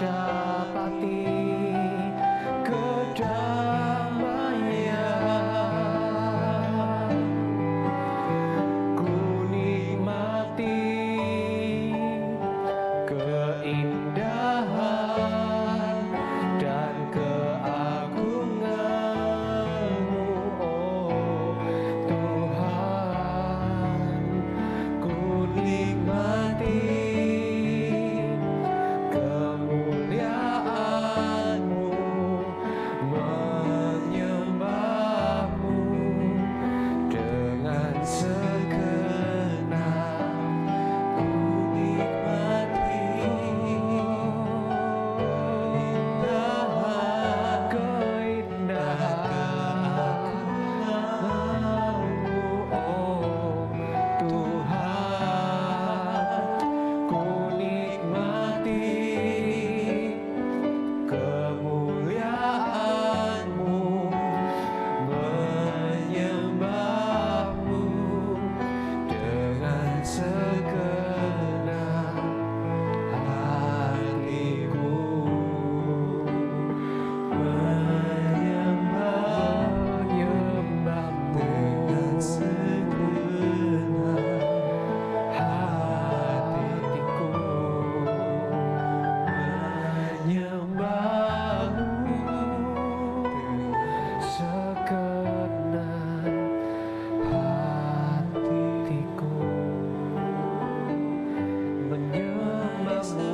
dapati kedamaian, ku nikmati keindahan dan keagungan-Mu, oh Tuhan. Ku nikmati kemuliaan-Mu, menyembah-Mu dengan segenap. Ku nikmati keindahan-Mu, oh Tuhan. Ku nikmati kemuliaan-Mu, menyembah-Mu dengan segenap hatiku, menyembah-Mu dengan segenap hatiku, menyembah-Mu segenap hatiku, menyembah-Mu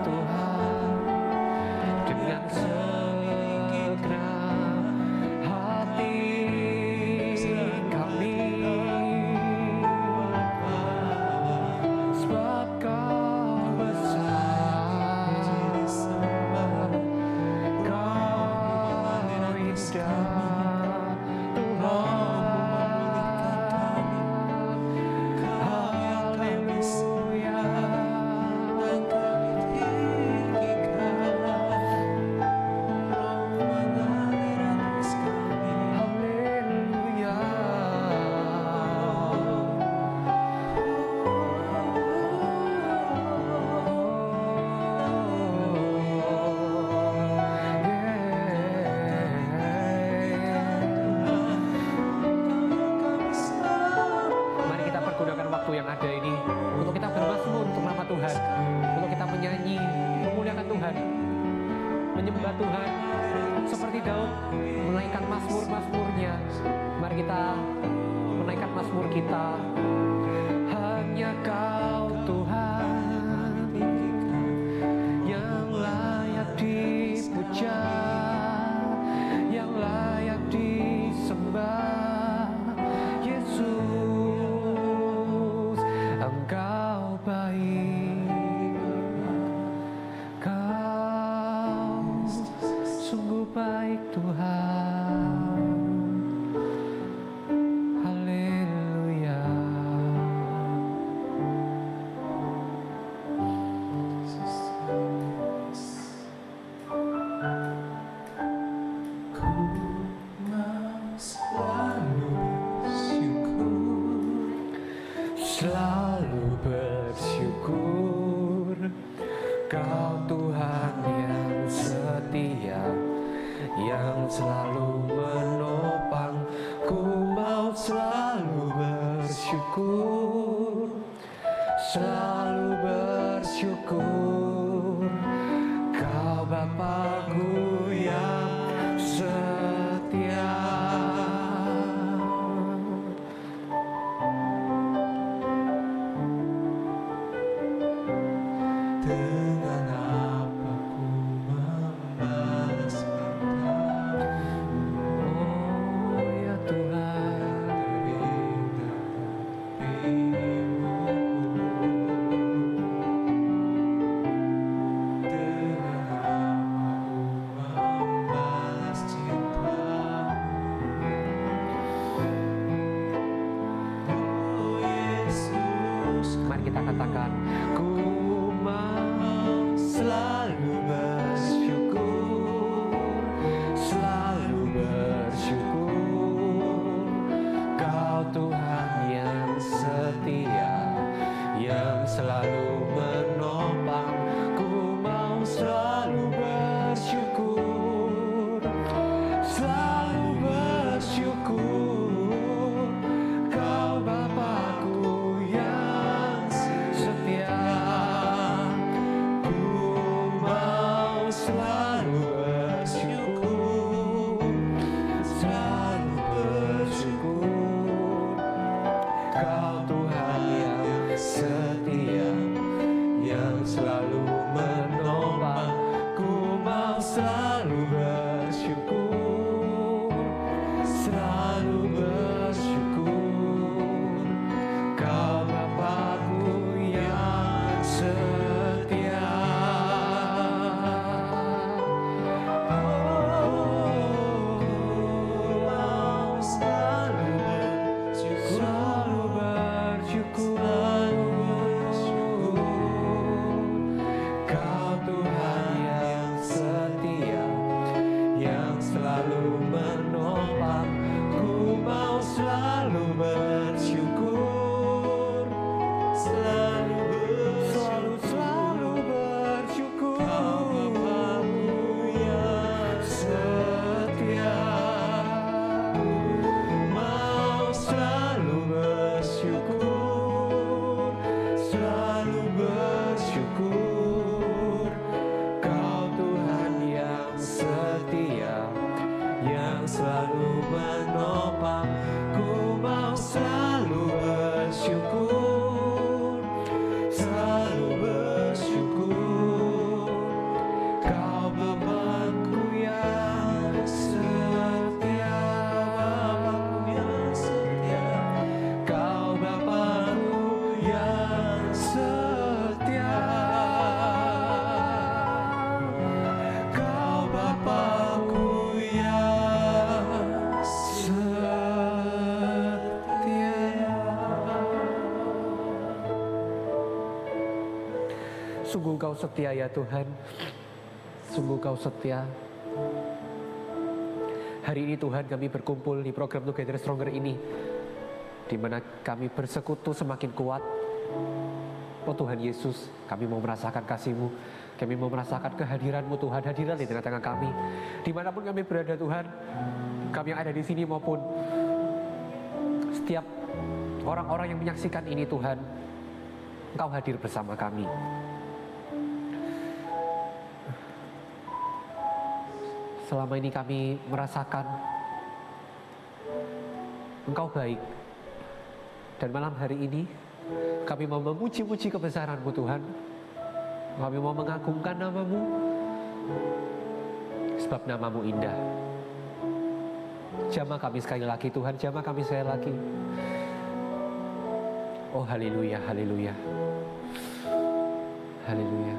Tuhan dengan segenap hati kami, sebab Kau besar, Kau indah Tuhan. Haleluya, haleluya. Mari kita pergunakan waktu yang ada ini untuk kita bermazmur untuk nama Tuhan, untuk kita menyanyi, memuliakan Tuhan, menyembah Tuhan seperti Daud menaikkan mazmur-mazmurnya. Mari kita menaikkan mazmur kita. Hanya Kau Tuhan yang layak dipuja, yang layak disembah. Yesus, Engkau baik, Kau sungguh baik Tuhan. Haleluya. Ku mau selalu bersyukur, Kau Tuhan yang setia, yang selalu menopang. Ku mau selalu bersyukur, selalu bersyukur, Kau Bapa-Ku yang setia. Dengan apa ku membalas cinta-Mu, oh ya Tuhan. Dengan apa ku membalas cinta-Mu, oh Yesus. Mari kita katakan, ku mau selalu bersyukur, selalu bersyukur, Kau Tuhan yang setia, yang selalu menopang. Ku Sungguh Engkau setia ya Tuhan. Sungguh Engkau setia. Hari ini Tuhan kami berkumpul di program Together Stronger ini, di mana kami bersekutu semakin kuat. Oh Tuhan Yesus, kami mau merasakan kasih-Mu. Kami mau merasakan kehadiran-Mu Tuhan, hadirlah di tengah-tengah kami. Dimanapun kami berada Tuhan, kami yang ada di sini maupun setiap orang-orang yang menyaksikan ini Tuhan, Engkau hadir bersama kami. Selama ini kami merasakan Engkau baik. Dan malam hari ini kami mau memuji-muji kebesaran-Mu Tuhan. Kami mau mengagungkan nama-Mu, sebab nama-Mu indah. Jamah kami sekali lagi Tuhan, jamah kami sekali lagi. Oh haleluya, haleluya. Haleluya.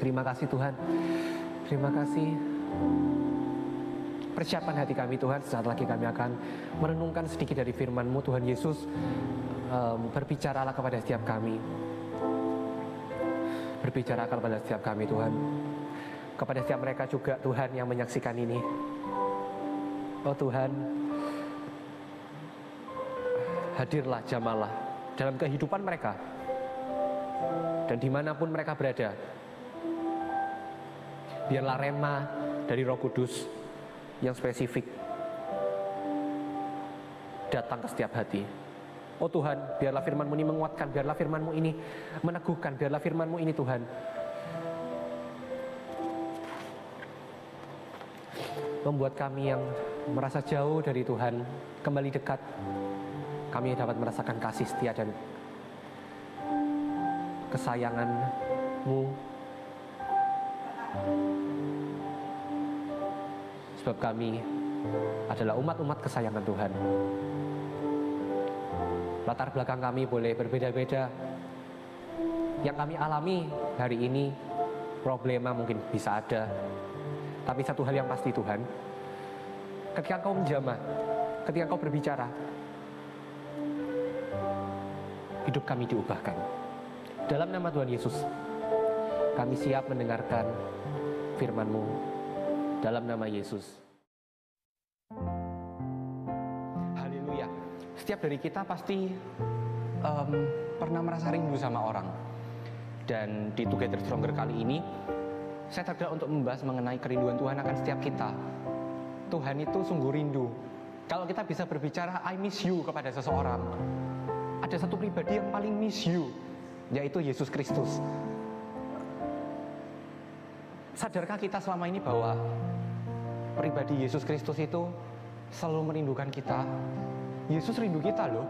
Terima kasih Tuhan, terima kasih. Persiapan hati kami Tuhan, saat lagi kami akan merenungkan sedikit dari firman-Mu Tuhan Yesus. Berbicaralah kepada setiap kami. Berbicaralah kepada setiap kami Tuhan. Kepada setiap mereka juga Tuhan yang menyaksikan ini. Oh Tuhan, hadirlah, jamalah dalam kehidupan mereka. Dan dimanapun mereka berada, biarlah rema dari Roh Kudus yang spesifik datang ke setiap hati. Oh Tuhan, biarlah firman-Mu ini menguatkan, biarlah firman-Mu ini meneguhkan, biarlah firman-Mu ini Tuhan membuat kami yang merasa jauh dari Tuhan kembali dekat. Kami dapat merasakan kasih setia dan kesayangan-Mu. Sebab kami adalah umat-umat kesayangan Tuhan. Latar belakang kami boleh berbeda-beda. Yang kami alami hari ini, problema mungkin bisa ada. Tapi satu hal yang pasti Tuhan, ketika Engkau menjamah, ketika Engkau berbicara, hidup kami diubahkan. Dalam nama Tuhan Yesus, kami siap mendengarkan firman-Mu. Dalam nama Yesus. Haleluya. Setiap dari kita pasti pernah merasa rindu sama orang. Dan di Together Stronger kali ini, saya tergerak untuk membahas mengenai kerinduan Tuhan akan setiap kita. Tuhan itu sungguh rindu. Kalau kita bisa berbicara I miss you kepada seseorang, ada satu pribadi yang paling miss you, yaitu Yesus Kristus. Sadarkah kita selama ini bahwa pribadi Yesus Kristus itu selalu merindukan kita? Yesus rindu kita loh.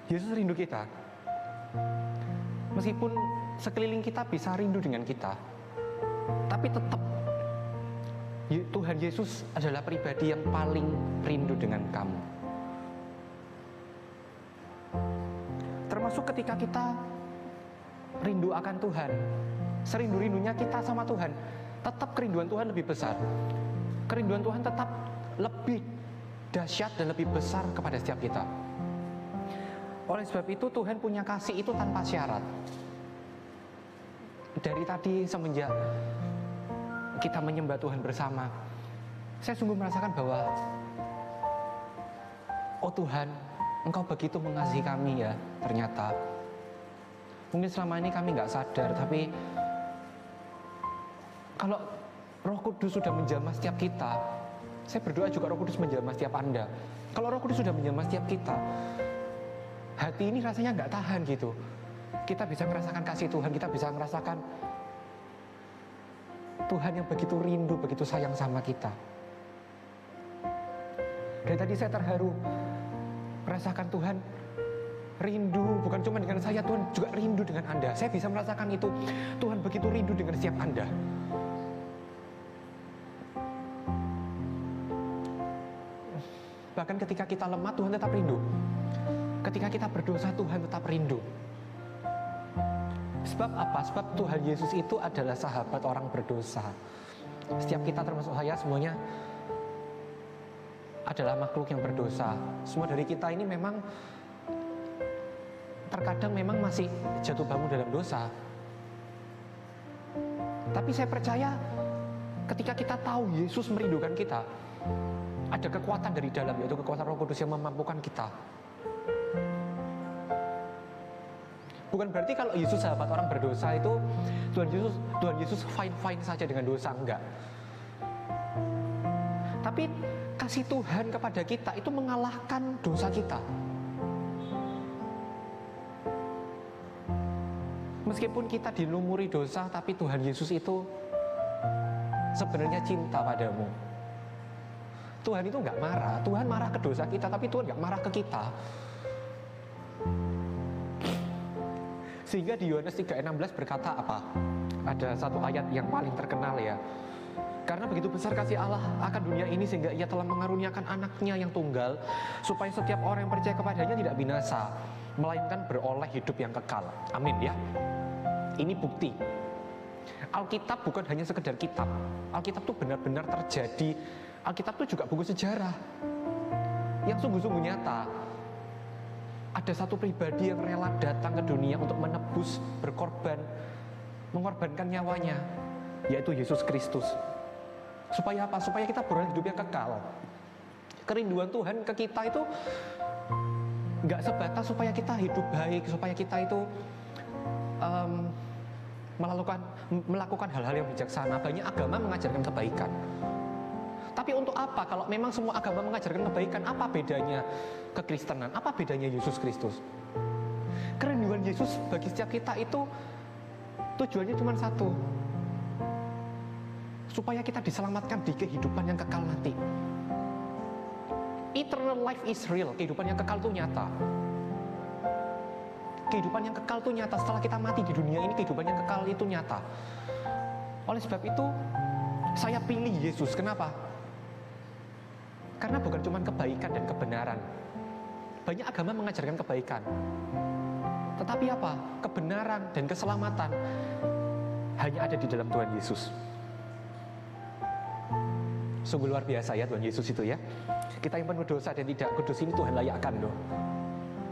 Yesus rindu kita. Meskipun sekeliling kita bisa rindu dengan kita, tapi tetap Tuhan Yesus adalah pribadi yang paling rindu dengan kamu. Termasuk ketika kita rindu akan Tuhan, serindu-rindunya kita sama Tuhan, tetap kerinduan Tuhan lebih besar. Kerinduan Tuhan tetap lebih dahsyat dan lebih besar kepada setiap kita. Oleh sebab itu Tuhan punya kasih itu tanpa syarat. Dari tadi semenjak kita menyembah Tuhan bersama, saya sungguh merasakan bahwa oh Tuhan, Engkau begitu mengasihi kami ya. Ternyata mungkin selama ini kami gak sadar, tapi kalau Roh Kudus sudah menjamah setiap kita, saya berdoa juga Roh Kudus menjamah setiap Anda. Kalau Roh Kudus sudah menjamah setiap kita, hati ini rasanya gak tahan gitu. Kita bisa merasakan kasih Tuhan, kita bisa merasakan Tuhan yang begitu rindu, begitu sayang sama kita. Dan tadi saya terharu merasakan Tuhan rindu, bukan cuma dengan saya, Tuhan juga rindu dengan Anda. Saya bisa merasakan itu, Tuhan begitu rindu dengan setiap Anda. Bahkan ketika kita lemah, Tuhan tetap rindu. Ketika kita berdosa, Tuhan tetap rindu. Sebab apa? Sebab Tuhan Yesus itu adalah sahabat orang berdosa. Setiap kita termasuk saya semuanya adalah makhluk yang berdosa. Semua dari kita ini memang terkadang memang masih jatuh bangun dalam dosa. Tapi saya percaya ketika kita tahu Yesus merindukan kita, ada kekuatan dari dalam, yaitu kekuatan Roh Kudus yang memampukan kita. Bukan berarti kalau Yesus sahabat orang berdosa itu Tuhan Yesus fine saja dengan dosa, enggak. Tapi kasih Tuhan kepada kita itu mengalahkan dosa kita. Meskipun kita dilumuri dosa, tapi Tuhan Yesus itu sebenarnya cinta padamu. Tuhan itu enggak marah. Tuhan marah ke dosa kita, tapi Tuhan enggak marah ke kita. Sehingga di Yohanes 3:16 berkata apa? Ada satu ayat yang paling terkenal ya. Karena begitu besar kasih Allah akan dunia ini sehingga Ia telah mengaruniakan anaknya yang tunggal, supaya setiap orang yang percaya kepadanya tidak binasa, melainkan beroleh hidup yang kekal. Amin ya. Ini bukti. Alkitab bukan hanya sekedar kitab. Alkitab itu benar-benar terjadi. Alkitab itu juga buku sejarah yang sungguh-sungguh nyata. Ada satu pribadi yang rela datang ke dunia untuk menebus, berkorban, mengorbankan nyawanya, yaitu Yesus Kristus. Supaya apa? Supaya kita beroleh hidup yang kekal. Kerinduan Tuhan ke kita itu nggak sebatas supaya kita hidup baik, supaya kita itu melakukan hal-hal yang bijaksana. Banyak agama mengajarkan kebaikan. Tapi untuk apa? Kalau memang semua agama mengajarkan kebaikan, apa bedanya kekristenan? Apa bedanya Yesus Kristus? Kerinduan Yesus bagi setiap kita itu tujuannya cuma satu, supaya kita diselamatkan di kehidupan yang kekal nanti. Eternal life is real. Kehidupan yang kekal itu nyata. Kehidupan yang kekal itu nyata. Setelah kita mati di dunia ini, kehidupan yang kekal itu nyata. Oleh sebab itu, saya pilih Yesus. Kenapa? Karena bukan cuma kebaikan dan kebenaran. Banyak agama mengajarkan kebaikan. Tetapi apa? Kebenaran dan keselamatan hanya ada di dalam Tuhan Yesus. Sungguh luar biasa ya Tuhan Yesus itu ya. Kita yang penuh dosa dan tidak kudus ini Tuhan layakkan loh.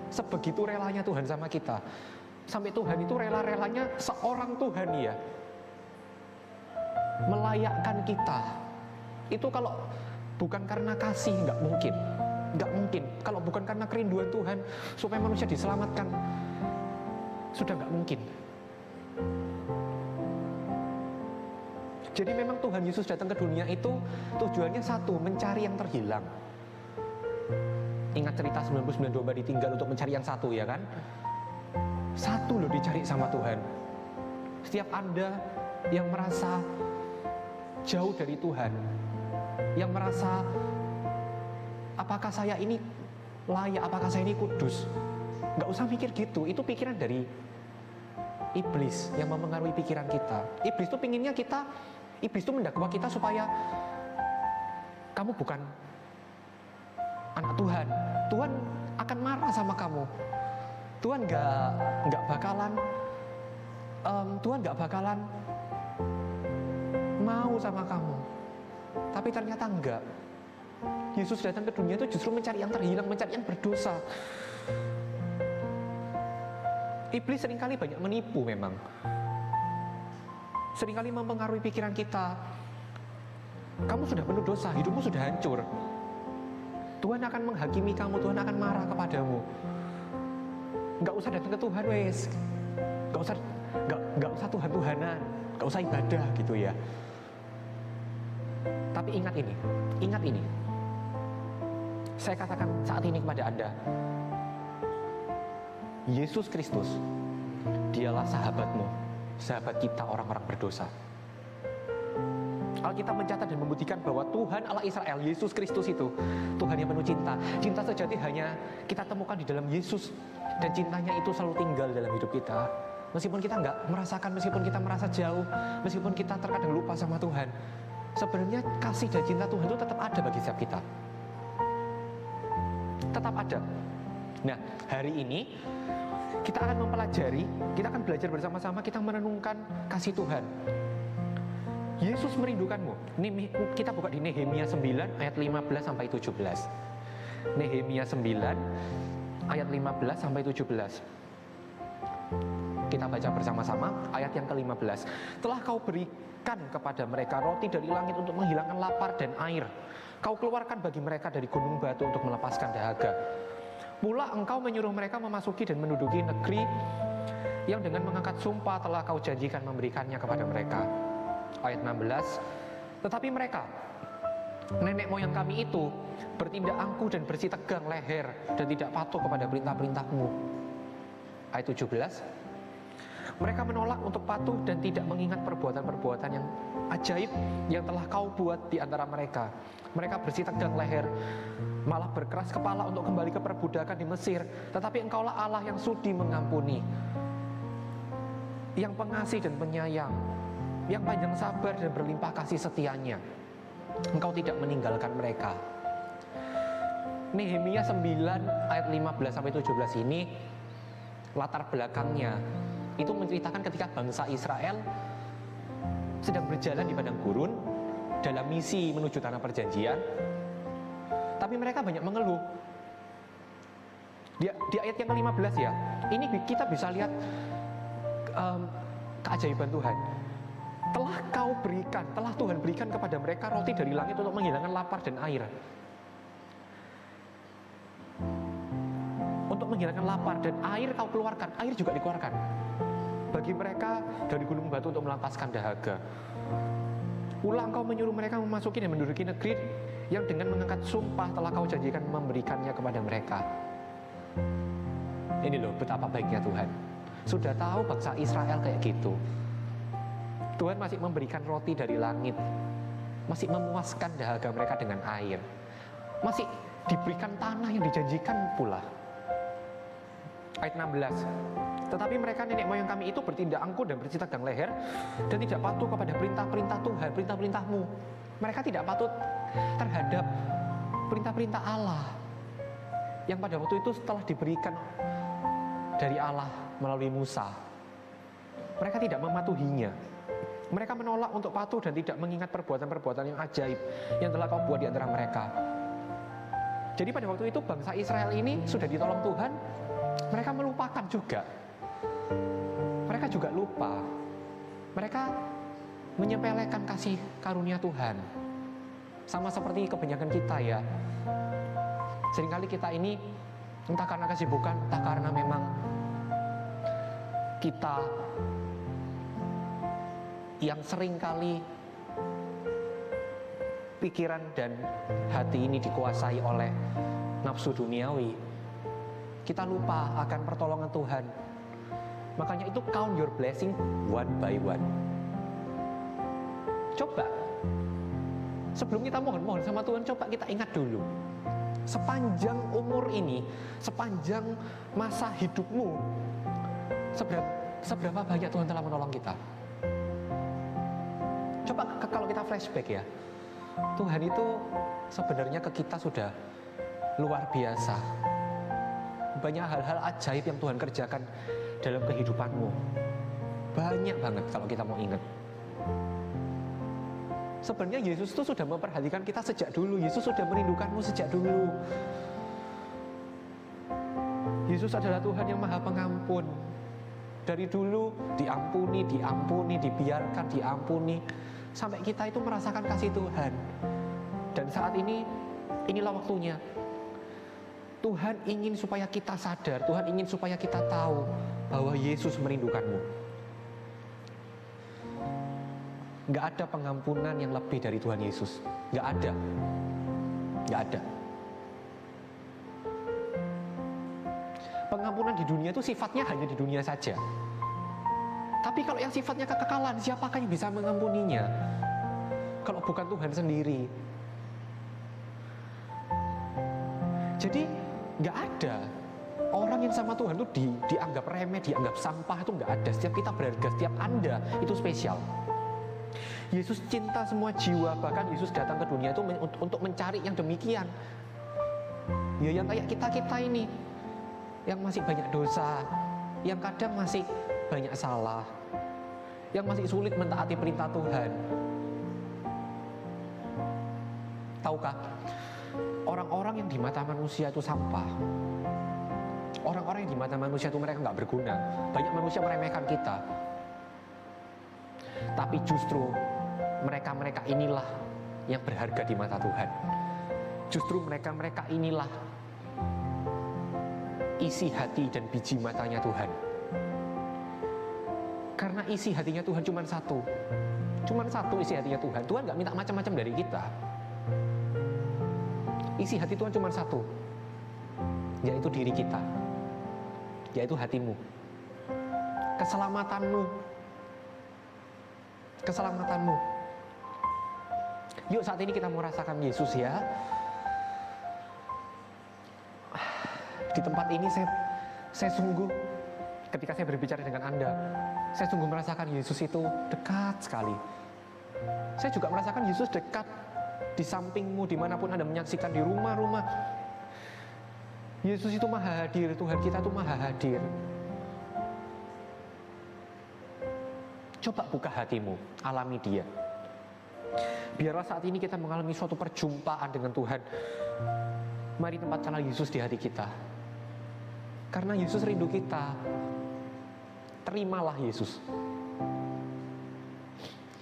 Sebegitu relanya Tuhan sama kita. Sampai Tuhan itu rela-relanya seorang Tuhan ya, melayakkan kita. Itu kalau bukan karena kasih nggak mungkin. Nggak mungkin. Kalau bukan karena kerinduan Tuhan supaya manusia diselamatkan, sudah nggak mungkin. Jadi memang Tuhan Yesus datang ke dunia itu tujuannya satu, mencari yang terhilang. Ingat cerita 99 domba ditinggal untuk mencari yang satu ya kan? Satu loh dicari sama Tuhan. Setiap Anda yang merasa jauh dari Tuhan, yang merasa apakah saya ini layak, apakah saya ini kudus, nggak usah mikir gitu. Itu pikiran dari iblis yang mempengaruhi pikiran kita. Iblis tuh pinginnya kita, iblis tuh mendakwa kita supaya kamu bukan anak Tuhan. Tuhan akan marah sama kamu. Tuhan nggak bakalan mau sama kamu. Tapi ternyata enggak. Yesus datang ke dunia itu justru mencari yang terhilang, mencari yang berdosa. Iblis seringkali banyak menipu memang. Seringkali mempengaruhi pikiran kita. Kamu sudah penuh dosa, hidupmu sudah hancur. Tuhan akan menghakimi kamu, Tuhan akan marah kepadamu. Nggak usah datang ke Tuhan wes. Nggak usah Tuhan-Tuhanan, nggak usah ibadah gitu ya. Tapi ingat ini. Saya katakan saat ini kepada Anda, Yesus Kristus, dialah sahabatmu, sahabat kita orang-orang berdosa. Alkitab mencatat dan membuktikan bahwa Tuhan Allah Israel, Yesus Kristus itu Tuhan yang penuh cinta. Cinta sejati hanya kita temukan di dalam Yesus, dan cintanya itu selalu tinggal dalam hidup kita. Meskipun kita nggak merasakan, meskipun kita merasa jauh, meskipun kita terkadang lupa sama Tuhan, sebenarnya kasih dan cinta Tuhan itu tetap ada bagi setiap kita. Tetap ada. Nah, hari ini kita akan mempelajari, kita akan belajar bersama-sama, kita merenungkan kasih Tuhan. Yesus merindukanmu. Ini kita buka di Nehemia 9 ayat 15 sampai 17. Nehemia 9 ayat 15 sampai 17. Kita baca bersama-sama ayat yang ke-15. Telah kau berikan kepada mereka roti dari langit untuk menghilangkan lapar dan air. Kau keluarkan bagi mereka dari gunung batu untuk melepaskan dahaga. Pula engkau menyuruh mereka memasuki dan menduduki negeri yang dengan mengangkat sumpah telah kau janjikan memberikannya kepada mereka. Ayat 16. Tetapi mereka, nenek moyang kami itu, bertindak angkuh dan bersih tegang leher dan tidak patuh kepada perintah-perintahmu. Ayat 17. Mereka menolak untuk patuh dan tidak mengingat perbuatan-perbuatan yang ajaib yang telah kau buat di antara mereka. Mereka bersih tegang leher, malah berkeras kepala untuk kembali ke perbudakan di Mesir. Tetapi engkaulah Allah yang sudi mengampuni, yang pengasih dan penyayang, yang panjang sabar dan berlimpah kasih setianya. Engkau tidak meninggalkan mereka. Nehemia 9 ayat 15 sampai 17 ini latar belakangnya itu menceritakan ketika bangsa Israel sedang berjalan di padang gurun dalam misi menuju tanah perjanjian, tapi mereka banyak mengeluh. Di ayat yang ke-15 ya, ini kita bisa lihat keajaiban Tuhan. Telah Tuhan berikan kepada mereka roti dari langit untuk menghilangkan lapar dan air. Untuk menghilangkan lapar dan air kau keluarkan, air juga dikeluarkan bagi mereka dari gunung batu untuk melepaskan dahaga. Pula engkau menyuruh mereka memasuki dan menduduki negeri yang dengan mengangkat sumpah telah kau janjikan memberikannya kepada mereka. Ini loh betapa baiknya Tuhan. Sudah tahu bangsa Israel kayak gitu, Tuhan masih memberikan roti dari langit, masih memuaskan dahaga mereka dengan air, masih diberikan tanah yang dijanjikan pula. Ayat 16. Tetapi mereka nenek moyang kami itu bertindak angkuh dan bersih tegang leher dan tidak patuh kepada perintah-perintah Tuhan, perintah-perintahmu. Mereka tidak patuh terhadap perintah-perintah Allah yang pada waktu itu setelah diberikan dari Allah melalui Musa. Mereka tidak mematuhinya. Mereka menolak untuk patuh dan tidak mengingat perbuatan-perbuatan yang ajaib yang telah kau buat di antara mereka. Jadi pada waktu itu bangsa Israel ini sudah ditolong Tuhan, mereka melupakan juga. Mereka juga lupa. Mereka menyepelekan kasih karunia Tuhan. Sama seperti kebanyakan kita ya. Seringkali kita ini entah karena kesibukan, entah karena memang kita yang seringkali pikiran dan hati ini dikuasai oleh nafsu duniawi, kita lupa akan pertolongan Tuhan. Makanya itu count your blessing one by one. Coba sebelum kita mohon-mohon sama Tuhan, coba kita ingat dulu, sepanjang umur ini, sepanjang masa hidupmu, seberapa banyak Tuhan telah menolong kita. Coba kalau kita flashback ya, Tuhan itu sebenarnya ke kita sudah luar biasa. Banyak hal-hal ajaib yang Tuhan kerjakan dalam kehidupanmu. Banyak banget kalau kita mau ingat. Sebenarnya Yesus itu sudah memperhatikan kita sejak dulu. Yesus sudah merindukanmu sejak dulu. Yesus adalah Tuhan yang Maha Pengampun. Dari dulu diampuni, dibiarkan, diampuni, sampai kita itu merasakan kasih Tuhan. Dan saat ini, inilah waktunya. Tuhan ingin supaya kita sadar, Tuhan ingin supaya kita tahu bahwa Yesus merindukanmu. Gak ada pengampunan yang lebih dari Tuhan Yesus. Gak ada. Gak ada. Pengampunan di dunia itu sifatnya hanya di dunia saja. Tapi kalau yang sifatnya kekekalan, siapakah yang bisa mengampuninya? Kalau bukan Tuhan sendiri. Jadi gak ada orang yang sama Tuhan itu dianggap remeh, dianggap sampah, itu gak ada. Setiap kita berharga, setiap Anda itu spesial. Yesus cinta semua jiwa, bahkan Yesus datang ke dunia itu untuk mencari yang demikian. Ya yang kayak kita-kita ini, yang masih banyak dosa, yang kadang masih banyak salah, yang masih sulit mentaati perintah Tuhan. Tahukah, orang-orang yang di mata manusia itu sampah, orang-orang yang di mata manusia itu mereka nggak berguna. Banyak manusia meremehkan kita, tapi justru mereka-mereka inilah yang berharga di mata Tuhan. Justru mereka-mereka inilah isi hati dan biji matanya Tuhan. Karena isi hatinya Tuhan cuma satu. Cuma satu isi hatinya Tuhan. Tuhan gak minta macam-macam dari kita. Isi hati Tuhan cuma satu, yaitu diri kita, yaitu hatimu, keselamatanmu. Keselamatanmu. Yuk saat ini kita mau rasakan Yesus ya. Di tempat ini saya sungguh, ketika saya berbicara dengan Anda, saya sungguh merasakan Yesus itu dekat sekali. Saya juga merasakan Yesus dekat di sampingmu, dimanapun Anda menyaksikan, di rumah-rumah. Yesus itu maha hadir, Tuhan kita itu maha hadir. Coba buka hatimu, alami Dia. Biarlah saat ini kita mengalami suatu perjumpaan dengan Tuhan. Mari tempatkanlah Yesus di hati kita. Karena Yesus rindu kita. Terimalah Yesus.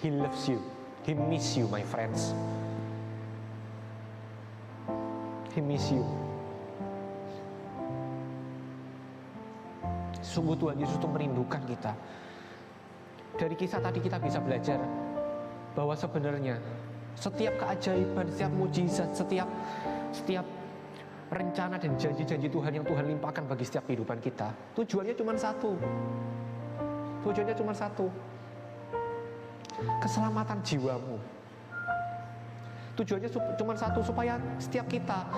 He loves you. He miss you, my friends. He miss you. Sungguh Tuhan Yesus itu merindukan kita. Dari kisah tadi kita bisa belajar bahwa sebenarnya setiap keajaiban, setiap mujizat, setiap rencana dan janji-janji Tuhan yang Tuhan limpahkan bagi setiap kehidupan kita, tujuannya cuma satu. Tujuannya cuma satu. Keselamatan jiwamu. Tujuannya cuma satu, supaya setiap kita,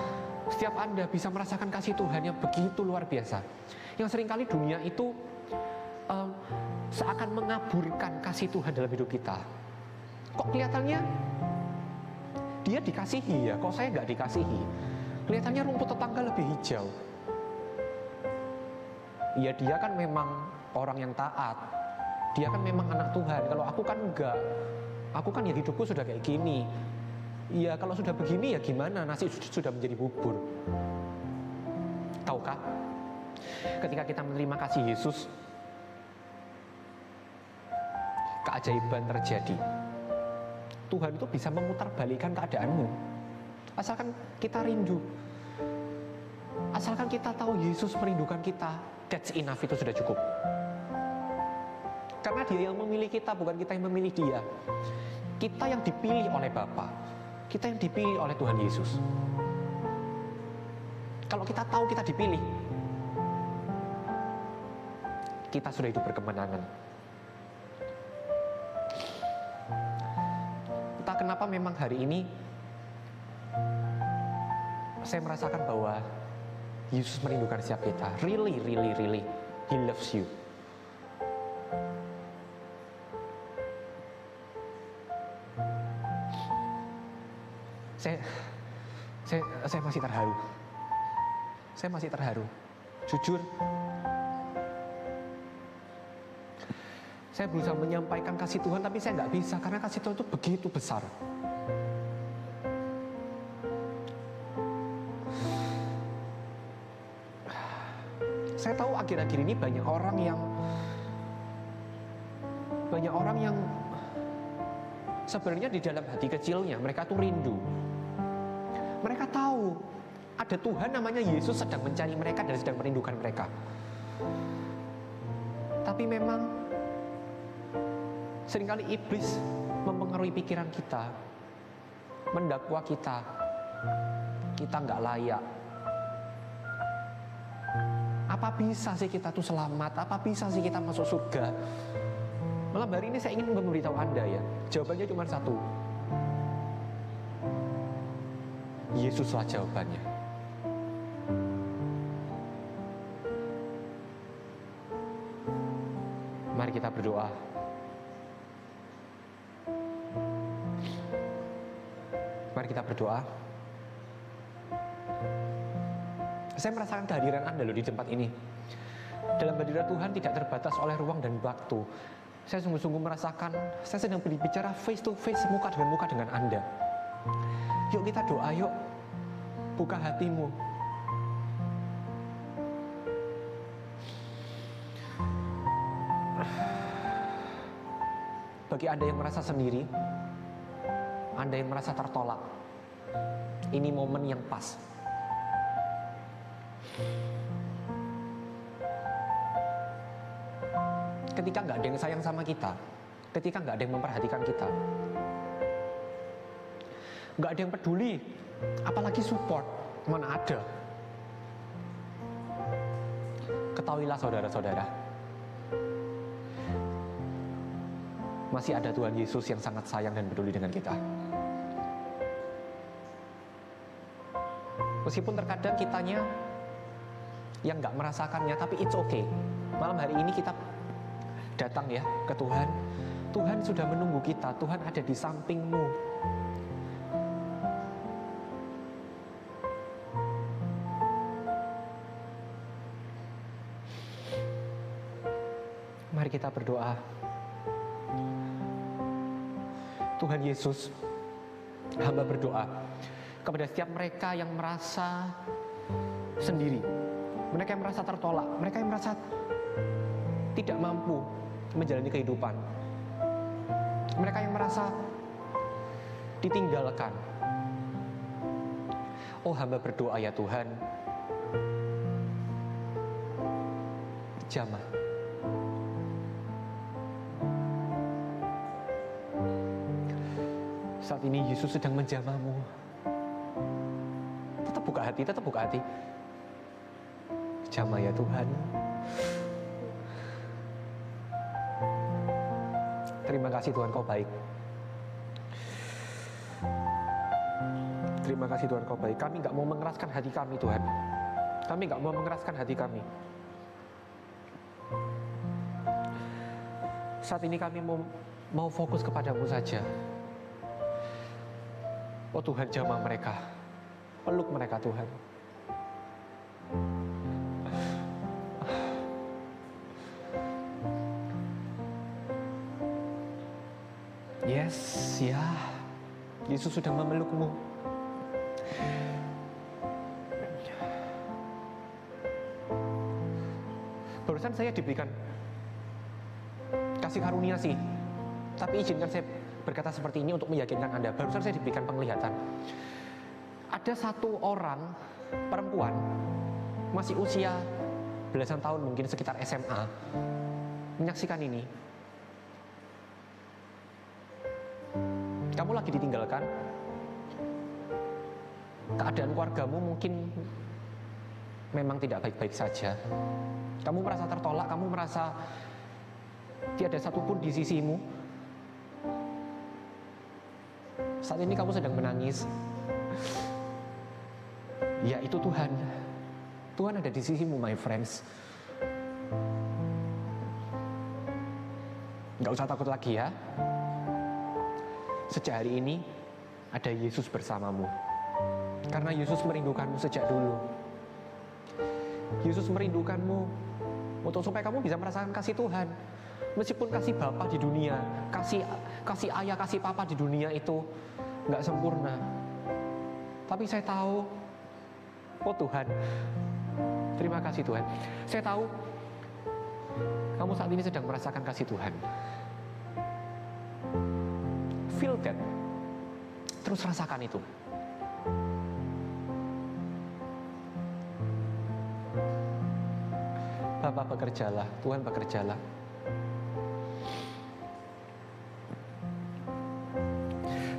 setiap Anda bisa merasakan kasih Tuhan yang begitu luar biasa. Yang seringkali dunia itu seakan mengaburkan kasih Tuhan dalam hidup kita. Kok kelihatannya dia dikasihi ya, kok saya nggak dikasihi? Kelihatannya rumput tetangga lebih hijau. Ya dia kan memang orang yang taat, dia kan memang anak Tuhan. Kalau aku kan enggak, aku kan ya hidupku sudah kayak gini. Ya kalau sudah begini ya gimana, nasi sudah menjadi bubur. Tahukah, Ketika kita menerima kasih Yesus, keajaiban terjadi. Tuhan itu bisa memutarbalikkan keadaanmu. Asalkan kita rindu. Asalkan kita tahu Yesus merindukan kita, that's enough, itu sudah cukup. Karena Dia yang memilih kita, bukan kita yang memilih Dia. Kita yang dipilih oleh Bapa. Kita yang dipilih oleh Tuhan Yesus. Kalau kita tahu kita dipilih, kita sudah hidup berkemenangan. Entah kenapa memang hari ini saya merasakan bahwa Yesus merindukan setiap kita. Really, really, really, He loves you. Saya masih terharu. Saya masih terharu. Jujur, saya berusaha menyampaikan kasih Tuhan, tapi saya nggak bisa karena kasih Tuhan itu begitu besar. Saya tahu akhir-akhir ini banyak orang yang sebenarnya di dalam hati kecilnya mereka tuh rindu. Mereka tahu ada Tuhan namanya Yesus sedang mencari mereka dan sedang merindukan mereka. Tapi memang seringkali iblis mempengaruhi pikiran kita, mendakwa kita nggak layak. Apa bisa sih kita tuh selamat? Apa bisa sih kita masuk surga? Malam hari ini saya ingin memberitahu Anda ya, jawabannya cuma satu. Yesuslah jawabannya. Mari kita berdoa. Mari kita berdoa. Saya merasakan kehadiran Anda loh di tempat ini. Dalam hadirat Tuhan tidak terbatas oleh ruang dan waktu. Saya sungguh-sungguh merasakan saya sedang berbicara face to face, muka dengan Anda. Yuk kita doa, yuk. Buka hatimu. Bagi Anda yang merasa sendiri, Anda yang merasa tertolak, ini momen yang pas. Ketika nggak ada yang sayang sama kita, ketika nggak ada yang memperhatikan kita, nggak ada yang peduli, apalagi support, mana ada. Ketahuilah saudara-saudara, masih ada Tuhan Yesus yang sangat sayang dan peduli dengan kita. Meskipun terkadang kitanya yang nggak merasakannya, tapi it's okay. Malam hari ini kita datang ya ke Tuhan. Tuhan sudah menunggu kita. Tuhan ada di sampingmu. Mari kita berdoa. Tuhan Yesus, hamba berdoa kepada setiap mereka yang merasa sendiri, mereka yang merasa tertolak, mereka yang merasa tidak mampu menjalani kehidupan, mereka yang merasa ditinggalkan. Oh, hamba berdoa ya Tuhan, jamah. Saat ini Yesus sedang menjamahmu. Tetap buka hati, tetap buka hati. Jamah ya Tuhan. Terima kasih Tuhan, Kau baik. Terima kasih Tuhan, Kau baik. Kami gak mau mengeraskan hati kami Tuhan. Kami gak mau mengeraskan hati kami. Saat ini kami mau fokus kepadamu saja. Oh Tuhan, jamah mereka. Peluk mereka Tuhan. Yes, ya. Yesus sudah memelukmu. Barusan saya diberikan kasih karunia sih, tapi izinkan saya berkata seperti ini untuk meyakinkan Anda. Barusan saya diberikan penglihatan. Ada satu orang perempuan, masih usia belasan tahun, mungkin sekitar SMA, menyaksikan ini. Kamu lagi ditinggalkan, keadaan keluargamu mungkin memang tidak baik-baik saja. Kamu merasa tertolak, kamu merasa tiada satupun di sisimu. Saat ini kamu sedang menangis. Ya, itu Tuhan. Tuhan ada di sisimu, my friends. Gak usah takut lagi ya. Sejak hari ini ada Yesus bersamamu. Karena Yesus merindukanmu sejak dulu. Yesus merindukanmu untuk supaya kamu bisa merasakan kasih Tuhan. Meskipun kasih Bapa di dunia, kasih ayah, kasih papa di dunia itu gak sempurna. Tapi saya tahu, oh Tuhan, terima kasih Tuhan. Saya tahu kamu saat ini sedang merasakan kasih Tuhan. Feel that. Terus rasakan itu. Bapa, bekerjalah, Tuhan bekerjalah.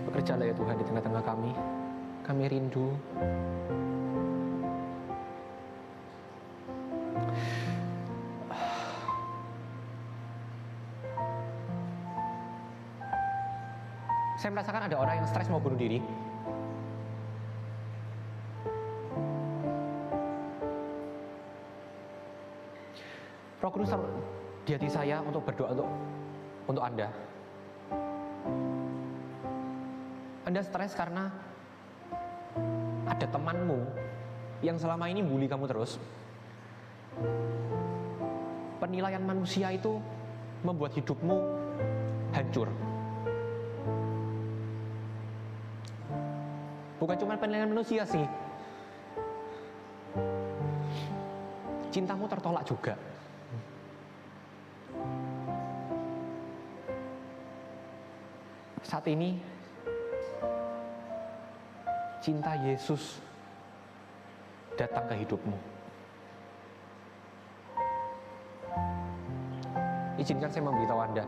Bekerjalah ya Tuhan di tengah-tengah kami. Kami rindu. Saya merasakan ada orang yang stres mau bunuh diri. Roh Kudus di hati saya untuk berdoa untuk Anda. Anda stres karena ada temanmu yang selama ini bully kamu terus. Penilaian manusia itu membuat hidupmu hancur. Bukan cuma penilaian manusia sih, cintamu tertolak juga. Saat ini cinta Yesus datang ke hidupmu. Izinkan saya memberitahu Anda,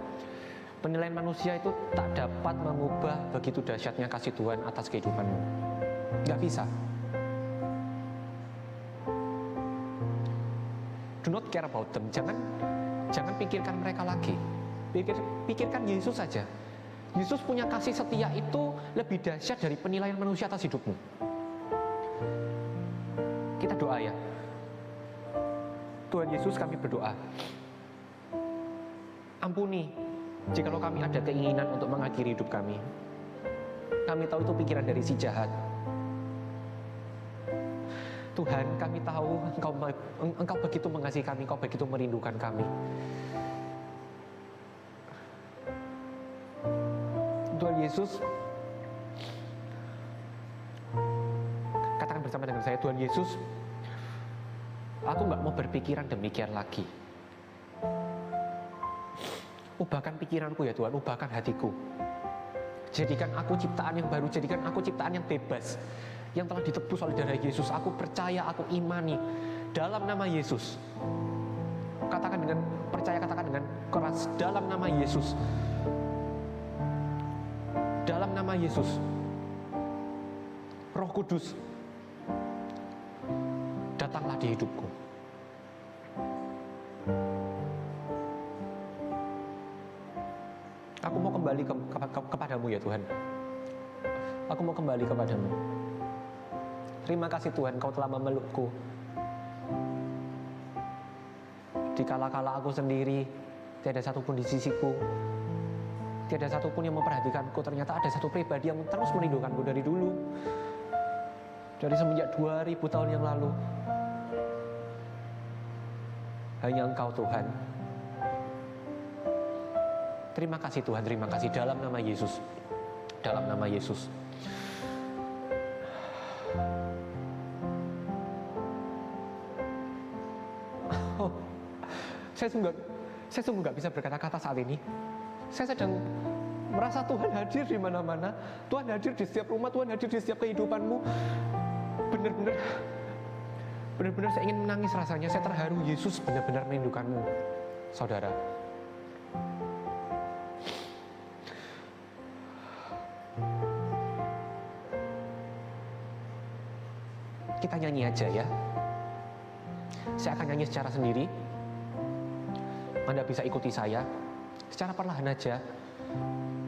penilaian manusia itu tak dapat mengubah begitu dahsyatnya kasih Tuhan atas kehidupanmu. Gak bisa. Do not care about them. Jangan pikirkan mereka lagi. Pikirkan Yesus saja. Yesus punya kasih setia itu lebih dahsyat dari penilaian manusia atas hidupmu. Kita doa ya. Tuhan Yesus, kami berdoa. Ampuni jikalau kami ada keinginan untuk mengakhiri hidup kami. Kami tahu itu pikiran dari si jahat. Tuhan, kami tahu Engkau begitu mengasihi kami, Engkau begitu merindukan kami. Tuhan Yesus, katakan bersama dengan saya, Tuhan Yesus, aku gak mau berpikiran demikian lagi. Ubahkan pikiranku ya Tuhan, ubahkan hatiku. Jadikan aku ciptaan yang baru, jadikan aku ciptaan yang bebas, yang telah ditebus oleh darah Yesus. Aku percaya, aku imani dalam nama Yesus. Katakan dengan percaya, katakan dengan keras, dalam nama Yesus. Dalam nama Yesus, Roh Kudus, datanglah di hidupku. Aku mau kembali kepadamu ya Tuhan. Aku mau kembali kepadamu. Terima kasih Tuhan, Kau telah memelukku. Di kala-kala aku sendiri, tiada satupun di sisiku, tiada satupun yang memperhatikanku. Ternyata ada satu pribadi yang terus merindukanku dari dulu, dari semenjak 2000 tahun yang lalu. Hanya Engkau Tuhan. Terima kasih Tuhan, terima kasih dalam nama Yesus. Dalam nama Yesus. Oh, Saya sungguh nggak bisa berkata-kata saat ini. Saya sedang merasa Tuhan hadir di mana-mana. Tuhan hadir di setiap rumah, Tuhan hadir di setiap kehidupanmu. Benar-benar saya ingin menangis rasanya. Saya terharu, Yesus benar-benar merindukanmu, saudara. Kita nyanyi aja ya. Saya akan nyanyi secara sendiri. Anda bisa ikuti saya secara perlahan aja.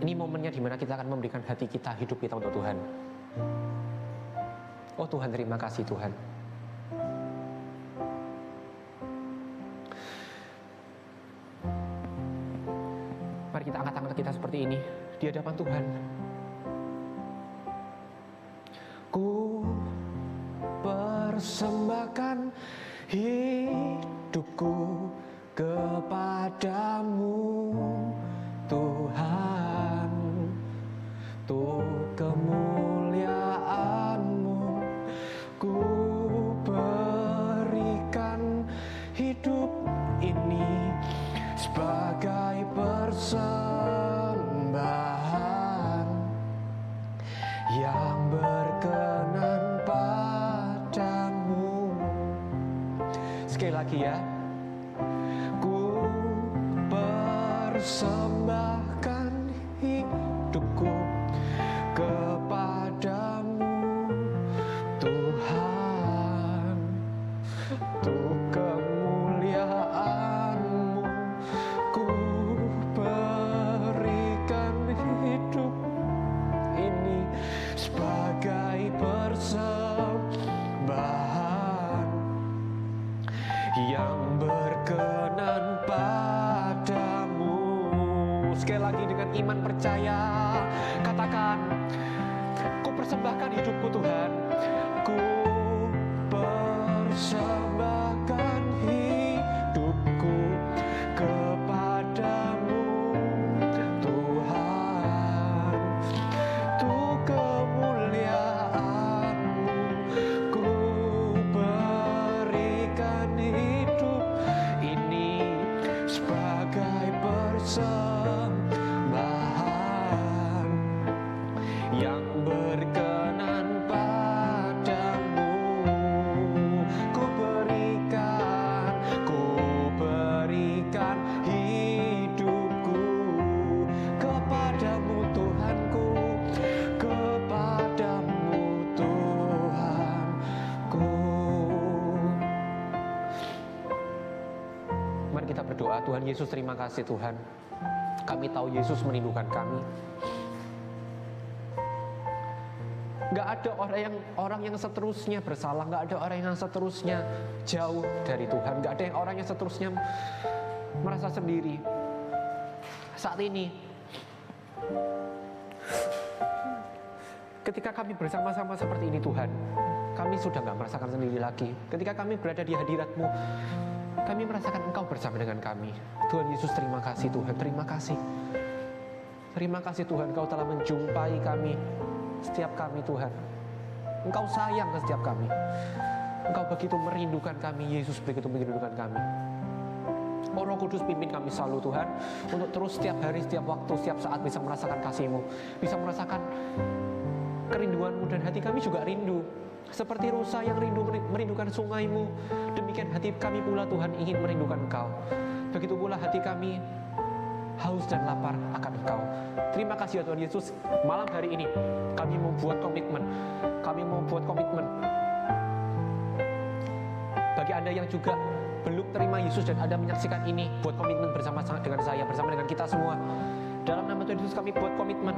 Ini momennya dimana kita akan memberikan hati kita, hidup kita untuk Tuhan. Oh Tuhan, terima kasih Tuhan. Mari kita angkat tangan kita seperti ini di hadapan Tuhan. Ku persembahkan hidupku kepadamu, Tuhan, untuk kemuliaan-Mu. Ku berikan hidup ini sebagai persembahan yang berkenan padamu. Sekali lagi ya. Ku persembahkan hidupku kepadamu, Tuhan, untuk kemuliaan-Mu. Ku berikan hidup ini sebagai persembahan yang berkenan padamu. Sekali lagi dengan iman percaya, katakan, ku persembahkan hidupku Tuhan. Ku persembahkan hidupku kepadamu, Tuhan, untuk kemuliaan-Mu. Ku berikan hidup ini sebagai persembahan yang berkenan padamu. Ku berikan hidupku kepadamu Tuhanku, kepadamu Tuhanku. Mari kita berdoa. Tuhan Yesus, terima kasih Tuhan. Kami tahu Yesus merindukan kami. Gak ada orang yang seterusnya bersalah, gak ada orang yang seterusnya jauh dari Tuhan, gak ada orang yang seterusnya merasa sendiri. Saat ini, ketika kami bersama-sama seperti ini Tuhan, kami sudah gak merasakan sendiri lagi. Ketika kami berada di hadirat-Mu, kami merasakan Engkau bersama dengan kami. Tuhan Yesus, terima kasih Tuhan, terima kasih. Terima kasih Tuhan, Engkau telah menjumpai kami, setiap kami Tuhan. Engkau sayang ke setiap kami. Engkau begitu merindukan kami, Yesus begitu merindukan kami. Oh Roh Kudus, pimpin kami selalu Tuhan, untuk terus setiap hari, setiap waktu, setiap saat bisa merasakan kasih-Mu, bisa merasakan kerinduan-Mu, dan hati kami juga rindu. Seperti rusa yang merindukan sungai-Mu, demikian hati kami pula Tuhan ingin merindukan Engkau. Begitu pula hati kami haus dan lapar akan Engkau. Terima kasih ya Tuhan Yesus. Malam hari ini kami mau buat komitmen. Bagi Anda yang juga belum terima Yesus dan Anda menyaksikan ini, buat komitmen bersama dengan saya, bersama dengan kita semua. Dalam nama Tuhan Yesus kami buat komitmen.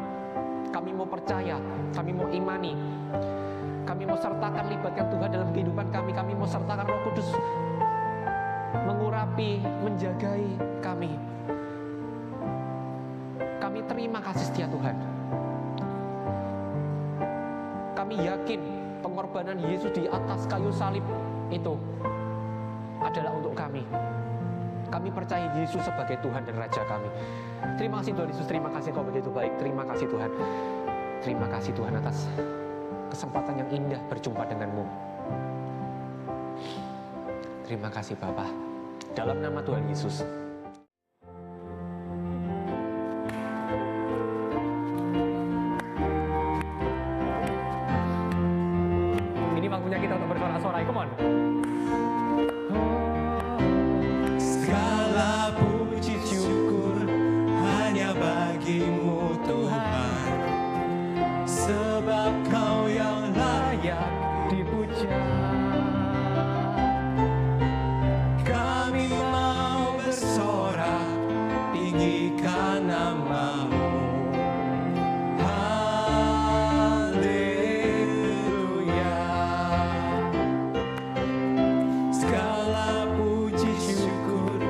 Kami mau percaya, kami mau imani, kami mau sertakan, libatkan Tuhan dalam kehidupan kami. Kami mau sertakan Roh Kudus mengurapi, menjagai kami. Kami terima kasih setia Tuhan. Kami yakin pengorbanan Yesus di atas kayu salib itu adalah untuk kami. Kami percaya Yesus sebagai Tuhan dan Raja kami. Terima kasih Tuhan Yesus, terima kasih Kau begitu baik. Terima kasih Tuhan. Terima kasih Tuhan atas kesempatan yang indah berjumpa denganmu. Terima kasih Bapa. Dalam nama Tuhan Yesus. Ini waktunya kita untuk bersorak-sorai. Come on. Segala puji syukur hanya bagimu Tuhan, sebab Kau yang layak Dipuja. kami mau bersorak, tinggikan nama-Mu. Haleluya. Segala puji syukur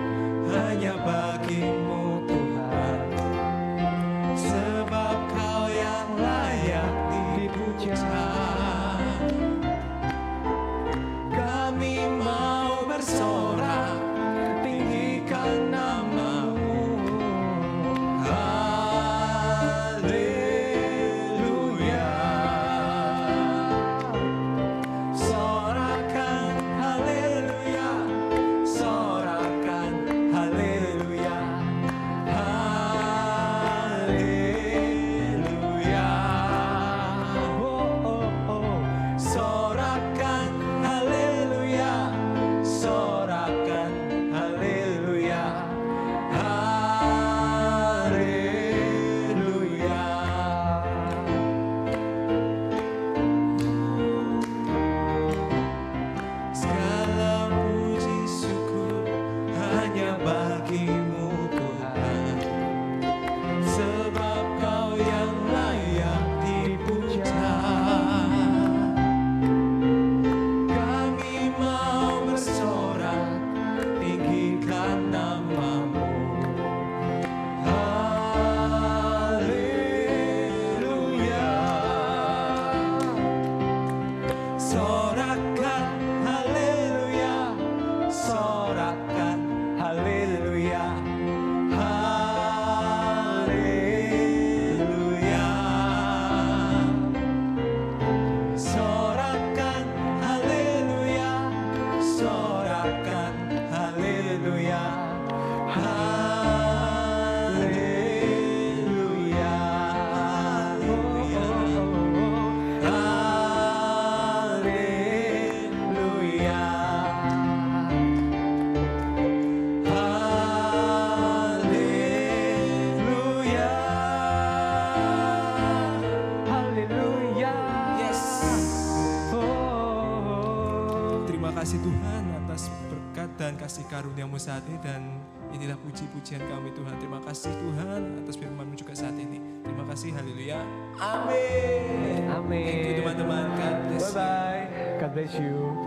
hanya bagimu Tuhan, sebab Kau yang layak dipuja. Kami mau bersorak, tinggikan nama-Mu. Haleluya. Sorakan haleluya, sorakan haleluya. Haleluya. Sorakan haleluya, sorakan haleluya. Haleluya. Segala puji syukur hanya bagimu Tuhan, sebab Kau yang layak dipuja. Kami mau bersorak, tinggikan nama-Mu. Haleluya. Sorakan haleluya, sorakan haleluya. Haleluya. Sorakan haleluya, sorakan haleluya. Haleluya. Haleluya. Haleluya. Haleluya. Yes. Oh. Terima kasih Tuhan atas berkat dan kasih karunia-Mu saat ini, dan inilah puji-pujian kami Tuhan. Terima kasih Tuhan atas firman-Mu juga saat ini. Terima kasih, haleluya. Amin. Amin. Thank you teman-teman. God bless you. Bye-bye. God bless you.